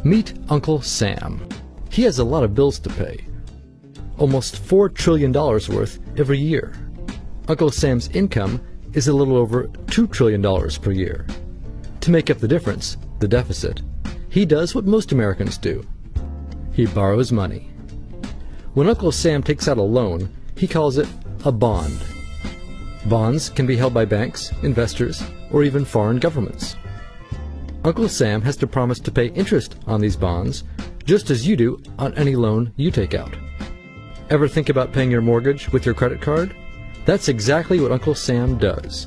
Meet Uncle Sam. He has a lot of bills to pay. Almost $4 trillion worth every year. Uncle Sam's income is a little over $2 trillion per year. To make up the difference, the deficit, he does what most Americans do. He borrows money. When Uncle Sam takes out a loan, he calls it a bond. Bonds can be held by banks, investors, or even foreign governments. Uncle Sam has to promise to pay interest on these bonds, just as you do on any loan you take out. Ever think about paying your mortgage with your credit card? That's exactly what Uncle Sam does.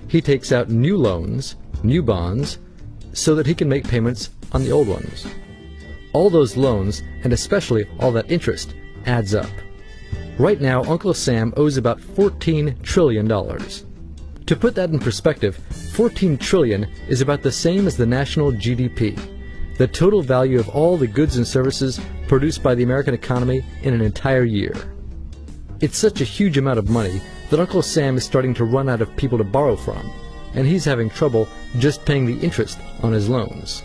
He takes out new loans, new bonds, so that he can make payments on the old ones. All those loans, and especially all that interest, adds up. Right now, Uncle Sam owes about $14 trillion. To put that in perspective, $14 trillion is about the same as the national GDP, the total value of all the goods and services produced by the American economy in an entire year. It's such a huge amount of money that Uncle Sam is starting to run out of people to borrow from, and he's having trouble just paying the interest on his loans.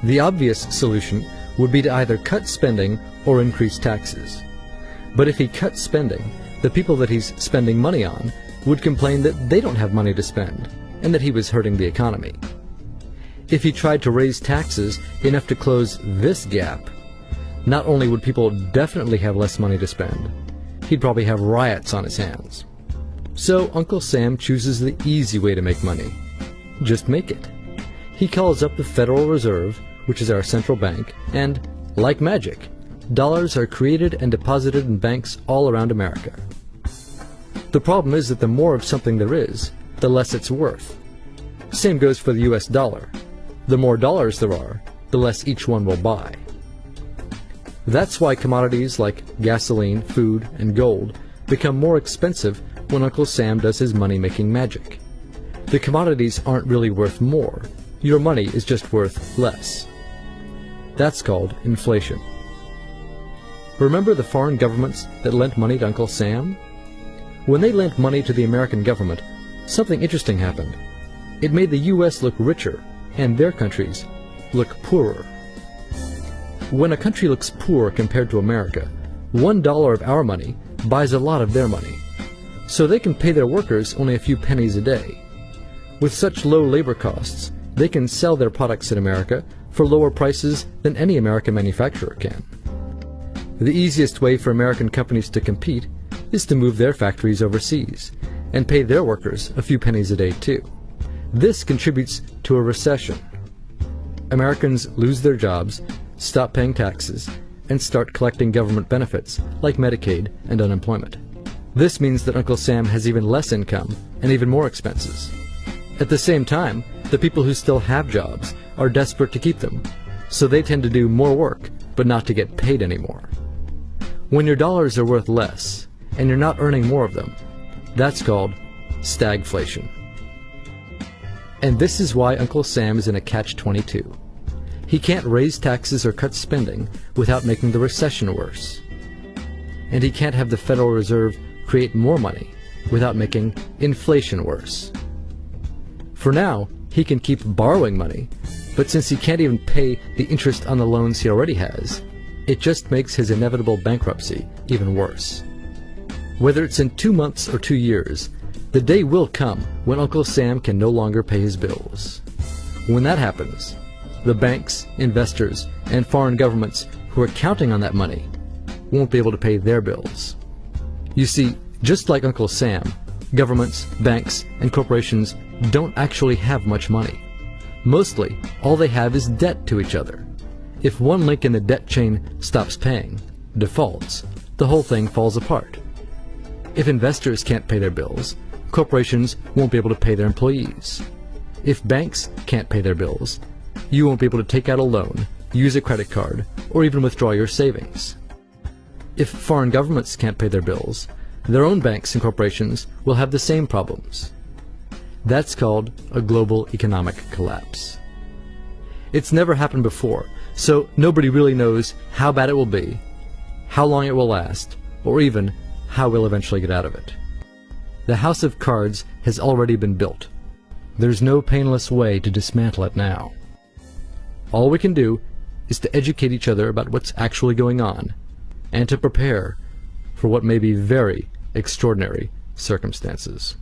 The obvious solution would be to either cut spending or increase taxes. But if he cut spending, the people that he's spending money on would complain that they don't have money to spend, and that he was hurting the economy. If he tried to raise taxes enough to close this gap, not only would people definitely have less money to spend, he'd probably have riots on his hands. So Uncle Sam chooses the easy way to make money. Just make it. He calls up the Federal Reserve, which is our central bank, and, like magic, dollars are created and deposited in banks all around America. The problem is that the more of something there is, the less it's worth. Same goes for the US dollar. The more dollars there are, the less each one will buy. That's why commodities like gasoline, food, and gold become more expensive when Uncle Sam does his money-making magic. The commodities aren't really worth more. Your money is just worth less. That's called inflation. Remember the foreign governments that lent money to Uncle Sam? When they lent money to the American government, something interesting happened. It made the U.S. look richer, and their countries look poorer. When a country looks poor compared to America, $1 of our money buys a lot of their money. So they can pay their workers only a few pennies a day. With such low labor costs, they can sell their products in America for lower prices than any American manufacturer can. The easiest way for American companies to compete is to move their factories overseas and pay their workers a few pennies a day too. This contributes to a recession. Americans lose their jobs, stop paying taxes, and start collecting government benefits like Medicaid and unemployment. This means that Uncle Sam has even less income and even more expenses. At the same time, the people who still have jobs are desperate to keep them, so they tend to do more work but not to get paid anymore. When your dollars are worth less and you're not earning more of them, that's called stagflation. And this is why Uncle Sam is in a catch-22. He can't raise taxes or cut spending without making the recession worse. And he can't have the Federal Reserve create more money without making inflation worse. For now, he can keep borrowing money, but since he can't even pay the interest on the loans he already has, it just makes his inevitable bankruptcy even worse. Whether it's in 2 months or 2 years, the day will come when Uncle Sam can no longer pay his bills. When that happens, the banks, investors, and foreign governments who are counting on that money won't be able to pay their bills. You see, just like Uncle Sam, governments, banks, and corporations don't actually have much money. Mostly, all they have is debt to each other. If one link in the debt chain stops paying, defaults, the whole thing falls apart. If investors can't pay their bills, corporations won't be able to pay their employees. If banks can't pay their bills, you won't be able to take out a loan, use a credit card, or even withdraw your savings. If foreign governments can't pay their bills, their own banks and corporations will have the same problems. That's called a global economic collapse. It's never happened before, so nobody really knows how bad it will be, how long it will last, or even how we'll eventually get out of it. The house of cards has already been built. There's no painless way to dismantle it now. All we can do is to educate each other about what's actually going on, and to prepare for what may be very extraordinary circumstances.